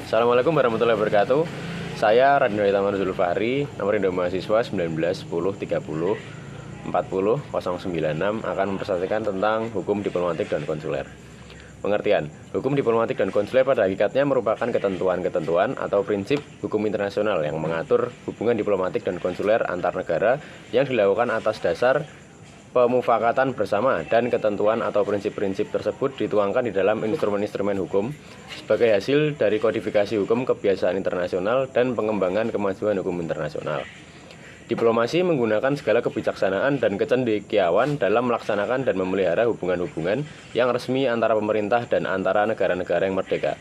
Assalamualaikum warahmatullahi wabarakatuh. Saya Radin Taman Zulfahri, nomor induk mahasiswa 19 10 30 40 096 akan mempresentasikan tentang hukum diplomatik dan konsuler. Pengertian: hukum diplomatik dan konsuler pada hakikatnya merupakan ketentuan-ketentuan atau prinsip hukum internasional yang mengatur hubungan diplomatik dan konsuler antar negara yang dilakukan atas dasar pemufakatan bersama, dan ketentuan atau prinsip-prinsip tersebut dituangkan di dalam instrumen-instrumen hukum sebagai hasil dari kodifikasi hukum kebiasaan internasional dan pengembangan kemajuan hukum internasional. Diplomasi menggunakan segala kebijaksanaan dan kecendekiawan dalam melaksanakan dan memelihara hubungan-hubungan yang resmi antara pemerintah dan antara negara-negara yang merdeka.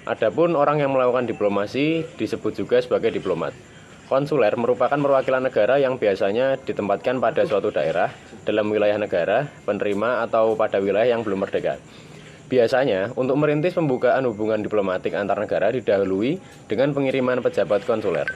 Adapun orang yang melakukan diplomasi disebut juga sebagai diplomat. Konsuler merupakan perwakilan negara yang biasanya ditempatkan pada suatu daerah, dalam wilayah negara penerima atau pada wilayah yang belum merdeka. Biasanya, untuk merintis pembukaan hubungan diplomatik antar negara didahului dengan pengiriman pejabat konsuler.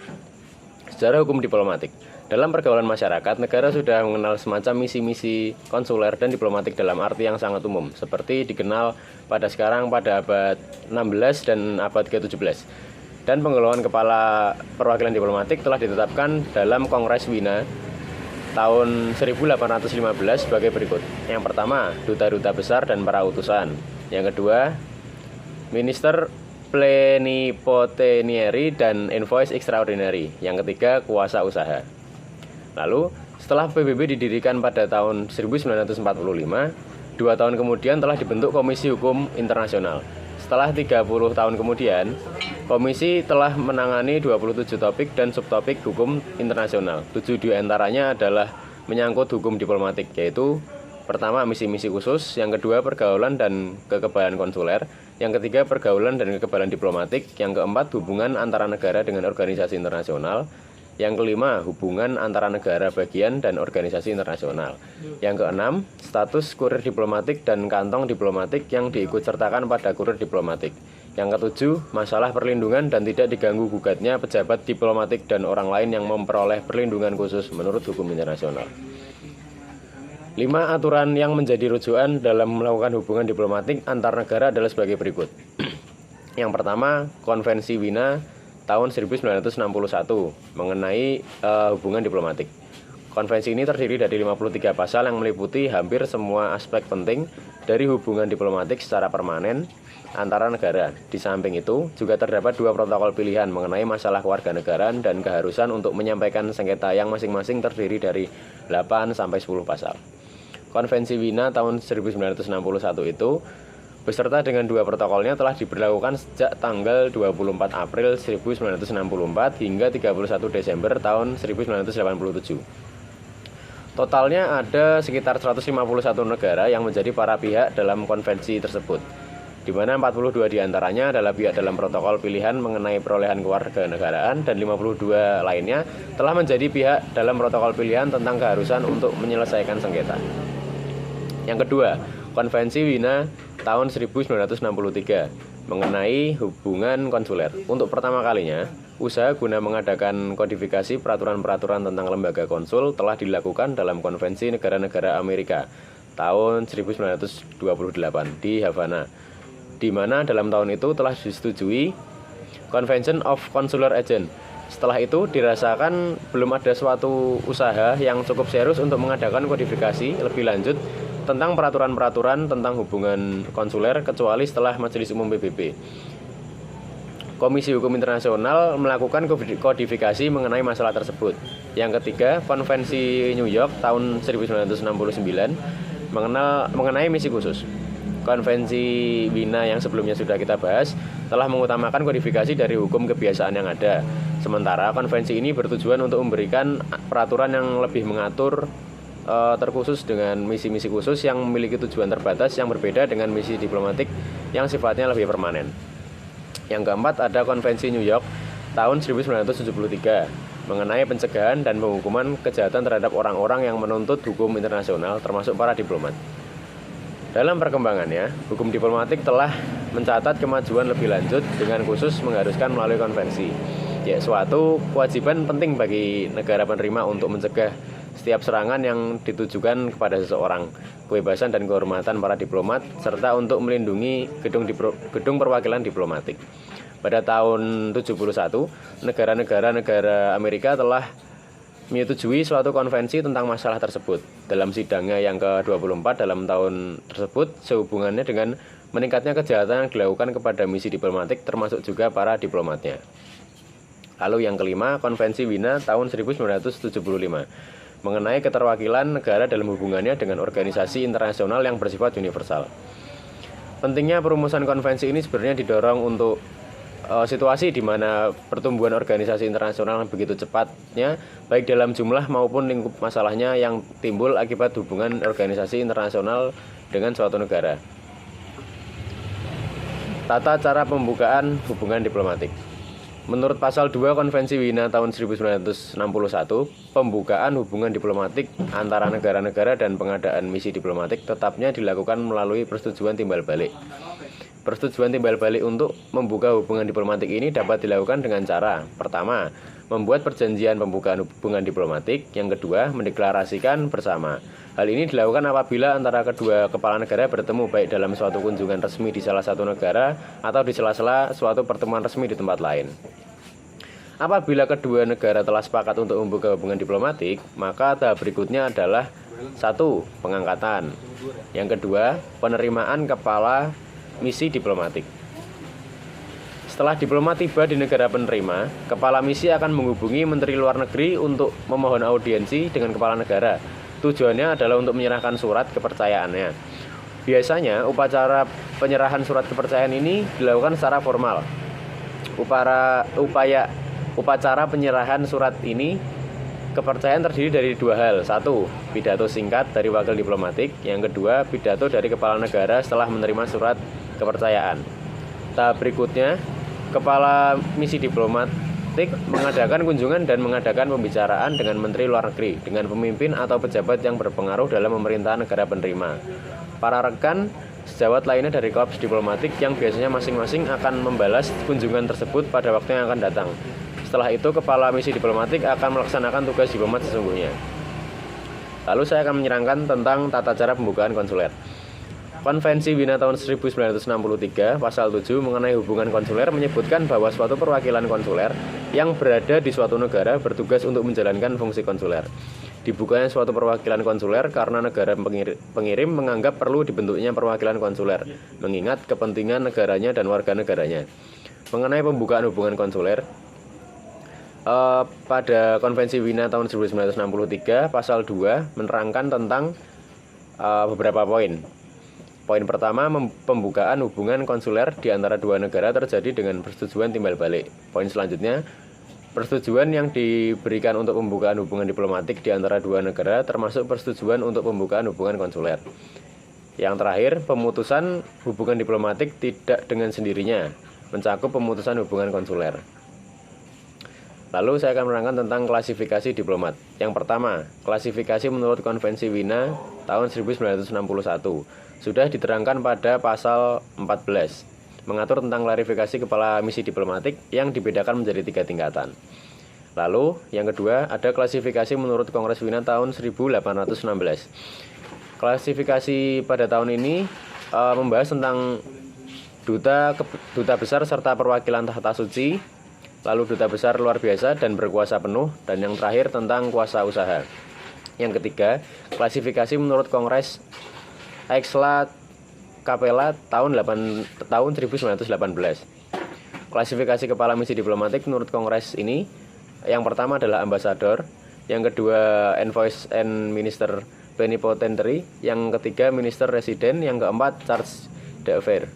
Secara hukum diplomatik, dalam pergaulan masyarakat, negara sudah mengenal semacam misi-misi konsuler dan diplomatik dalam arti yang sangat umum, seperti dikenal pada sekarang pada abad 16 dan abad ke-17. Dan pengelolaan kepala perwakilan diplomatik telah ditetapkan dalam Kongres Wina tahun 1815 sebagai berikut. Yang pertama, duta-duta besar dan para utusan. Yang kedua, minister plenipotentiary dan envoy extraordinary. Yang ketiga, kuasa usaha. Lalu, setelah PBB didirikan pada tahun 1945, 2 tahun kemudian telah dibentuk Komisi Hukum Internasional. Setelah 30 tahun kemudian, komisi telah menangani 27 topik dan subtopik hukum internasional. 7 diantaranya adalah menyangkut hukum diplomatik, yaitu pertama, misi-misi khusus, yang kedua, pergaulan dan kekebalan konsuler, yang ketiga, pergaulan dan kekebalan diplomatik, yang keempat, hubungan antara negara dengan organisasi internasional, yang kelima, hubungan antara negara bagian dan organisasi internasional. Yang keenam, status kurir diplomatik dan kantong diplomatik yang diikutsertakan pada kurir diplomatik. Yang ketujuh, masalah perlindungan dan tidak diganggu gugatnya pejabat diplomatik dan orang lain yang memperoleh perlindungan khusus menurut hukum internasional. 5 aturan yang menjadi rujukan dalam melakukan hubungan diplomatik antar negara adalah sebagai berikut. Yang pertama, Konvensi Wina tahun 1961 mengenai hubungan diplomatik. Konvensi ini terdiri dari 53 pasal yang meliputi hampir semua aspek penting dari hubungan diplomatik secara permanen antara negara. Di samping itu, juga terdapat 2 protokol pilihan mengenai masalah kewarganegaraan dan keharusan untuk menyampaikan sengketa yang masing-masing terdiri dari 8 sampai 10 pasal. Konvensi Wina tahun 1961 itu beserta dengan 2 protokolnya telah diberlakukan sejak tanggal 24 April 1964 hingga 31 Desember tahun 1987. Totalnya ada sekitar 151 negara yang menjadi para pihak dalam konvensi tersebut, di mana 42 diantaranya adalah pihak dalam protokol pilihan mengenai perolehan kewarganegaraan dan 52 lainnya telah menjadi pihak dalam protokol pilihan tentang keharusan untuk menyelesaikan sengketa. Yang kedua, Konvensi Wina tahun 1963 mengenai hubungan konsuler. Untuk pertama kalinya, usaha guna mengadakan kodifikasi peraturan-peraturan tentang lembaga konsul telah dilakukan dalam Konvensi Negara-Negara Amerika tahun 1928 di Havana, di mana dalam tahun itu telah disetujui Convention of Consular Agents. Setelah itu dirasakan belum ada suatu usaha yang cukup serius untuk mengadakan kodifikasi lebih lanjut tentang peraturan-peraturan tentang hubungan konsuler kecuali setelah Majelis Umum PBB. Komisi Hukum Internasional melakukan kodifikasi mengenai masalah tersebut. Yang ketiga, Konvensi New York tahun 1969 mengenai misi khusus. Konvensi Wina yang sebelumnya sudah kita bahas telah mengutamakan kodifikasi dari hukum kebiasaan yang ada. Sementara konvensi ini bertujuan untuk memberikan peraturan yang lebih mengatur terkhusus dengan misi-misi khusus yang memiliki tujuan terbatas yang berbeda dengan misi diplomatik yang sifatnya lebih permanen. Yang keempat, ada Konvensi New York tahun 1973 mengenai pencegahan dan penghukuman kejahatan terhadap orang-orang yang menuntut hukum internasional termasuk para diplomat. Dalam perkembangannya, hukum diplomatik telah mencatat kemajuan lebih lanjut dengan khusus mengharuskan melalui konvensi, yaitu suatu kewajiban penting bagi negara penerima untuk mencegah setiap serangan yang ditujukan kepada seseorang, kebebasan dan kehormatan para diplomat, serta untuk melindungi gedung perwakilan diplomatik. Pada tahun 71, negara Amerika telah menyetujui suatu konvensi tentang masalah tersebut. Dalam sidangnya yang ke-24 dalam tahun tersebut, sehubungannya dengan meningkatnya kejahatan yang dilakukan kepada misi diplomatik termasuk juga para diplomatnya. Lalu yang kelima, Konvensi Wina tahun 1975 mengenai keterwakilan negara dalam hubungannya dengan organisasi internasional yang bersifat universal. Pentingnya perumusan konvensi ini sebenarnya didorong untuk situasi di mana pertumbuhan organisasi internasional begitu cepatnya, baik dalam jumlah maupun lingkup masalahnya yang timbul akibat hubungan organisasi internasional dengan suatu negara. Tata cara pembukaan hubungan diplomatik. Menurut pasal 2 Konvensi Wina tahun 1961, pembukaan hubungan diplomatik antara negara-negara dan pengadaan misi diplomatik tetapnya dilakukan melalui persetujuan timbal balik. Persetujuan timbal balik untuk membuka hubungan diplomatik ini dapat dilakukan dengan cara: pertama, membuat perjanjian pembukaan hubungan diplomatik; yang kedua, mendeklarasikan bersama. Hal ini dilakukan apabila antara kedua kepala negara bertemu baik dalam suatu kunjungan resmi di salah satu negara atau di sela-sela suatu pertemuan resmi di tempat lain. Apabila kedua negara telah sepakat untuk membuka hubungan diplomatik, maka tahap berikutnya adalah 1. Pengangkatan. Yang kedua, penerimaan kepala misi diplomatik. Setelah diplomat tiba di negara penerima, kepala misi akan menghubungi Menteri Luar Negeri untuk memohon audiensi dengan kepala negara. Tujuannya adalah untuk menyerahkan surat kepercayaannya. Biasanya upacara penyerahan surat kepercayaan ini dilakukan secara formal. Upacara penyerahan surat ini kepercayaan terdiri dari dua hal. 1. Pidato singkat dari wakil diplomatik. Yang kedua, pidato dari kepala negara setelah menerima surat kepercayaan. Tahap berikutnya, kepala misi diplomatik mengadakan kunjungan dan mengadakan pembicaraan dengan Menteri Luar Negeri, dengan pemimpin atau pejabat yang berpengaruh dalam pemerintahan negara penerima. Para rekan sejawat lainnya dari korps diplomatik yang biasanya masing-masing akan membalas kunjungan tersebut pada waktu yang akan datang. Setelah itu, kepala misi diplomatik akan melaksanakan tugas diplomat sesungguhnya. Lalu saya akan menyerangkan tentang tata cara pembukaan konsuler. Konvensi Wina tahun 1963 pasal 7 mengenai hubungan konsuler menyebutkan bahwa suatu perwakilan konsuler yang berada di suatu negara bertugas untuk menjalankan fungsi konsuler. Dibukanya suatu perwakilan konsuler karena negara pengirim menganggap perlu dibentuknya perwakilan konsuler, mengingat kepentingan negaranya dan warga negaranya. Mengenai pembukaan hubungan konsuler, pada Konvensi Wina tahun 1963 pasal 2 menerangkan tentang beberapa poin. Poin pertama, pembukaan hubungan konsuler di antara dua negara terjadi dengan persetujuan timbal balik. Poin selanjutnya, persetujuan yang diberikan untuk pembukaan hubungan diplomatik di antara dua negara termasuk persetujuan untuk pembukaan hubungan konsuler. Yang terakhir, pemutusan hubungan diplomatik tidak dengan sendirinya mencakup pemutusan hubungan konsuler. Lalu saya akan menerangkan tentang klasifikasi diplomat. Yang pertama, klasifikasi menurut Konvensi Wina tahun 1961 sudah diterangkan pada pasal 14, mengatur tentang klarifikasi kepala misi diplomatik yang dibedakan menjadi 3 tingkatan. Lalu, yang kedua, ada klasifikasi menurut Kongres Wina tahun 1816. Klasifikasi pada tahun ini membahas tentang duta besar serta perwakilan tahta suci, lalu duta besar luar biasa dan berkuasa penuh, dan yang terakhir tentang kuasa usaha. Yang ketiga, klasifikasi menurut Kongres Aixella Capella tahun 1918. Klasifikasi kepala misi diplomatik menurut Kongres ini, yang pertama adalah ambasador, yang kedua envoys and minister plenipotentiary, yang ketiga minister residen, yang keempat charge d'affaires.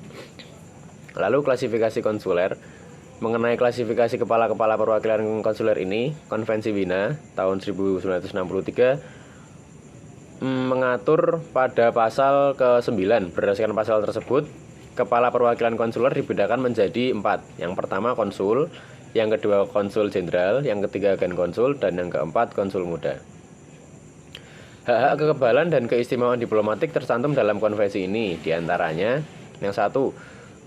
Lalu klasifikasi konsuler. Mengenai klasifikasi kepala-kepala perwakilan konsuler ini, Konvensi Wina tahun 1963 mengatur pada pasal ke-9. Berdasarkan pasal tersebut, kepala perwakilan konsuler dibedakan menjadi 4. Yang pertama konsul, yang kedua konsul jenderal, yang ketiga agen konsul, dan yang keempat konsul muda. Hak-hak kekebalan dan keistimewaan diplomatik tercantum dalam konvensi ini, diantaranya yang 1,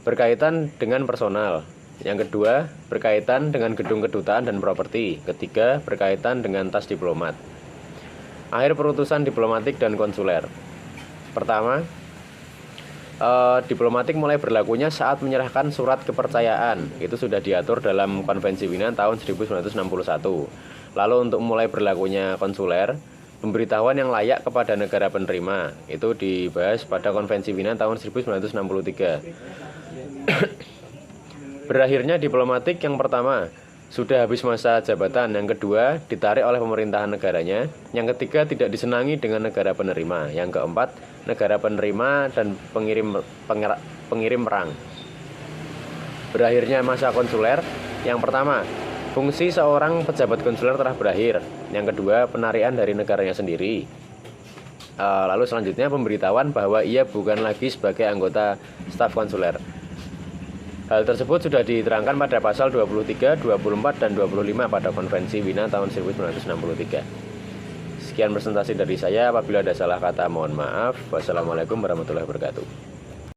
berkaitan dengan personal. Yang kedua, berkaitan dengan gedung kedutaan dan properti. Ketiga, berkaitan dengan tas diplomat. Akhir perutusan diplomatik dan konsuler. Pertama, diplomatik mulai berlakunya saat menyerahkan surat kepercayaan. Itu sudah diatur dalam Konvensi Wina tahun 1961. Lalu untuk mulai berlakunya konsuler, pemberitahuan yang layak kepada negara penerima itu dibahas pada Konvensi Wina tahun 1963. Berakhirnya diplomatik yang pertama sudah habis masa jabatan, yang kedua ditarik oleh pemerintahan negaranya, yang ketiga tidak disenangi dengan negara penerima, yang keempat negara penerima dan pengirim perang. Berakhirnya masa konsuler, yang pertama fungsi seorang pejabat konsuler telah berakhir, yang kedua penarian dari negaranya sendiri. Lalu selanjutnya pemberitahuan bahwa ia bukan lagi sebagai anggota staf konsuler. Hal tersebut sudah diterangkan pada pasal 23, 24, dan 25 pada Konvensi Wina tahun 1963. Sekian presentasi dari saya, apabila ada salah kata mohon maaf. Wassalamualaikum warahmatullahi wabarakatuh.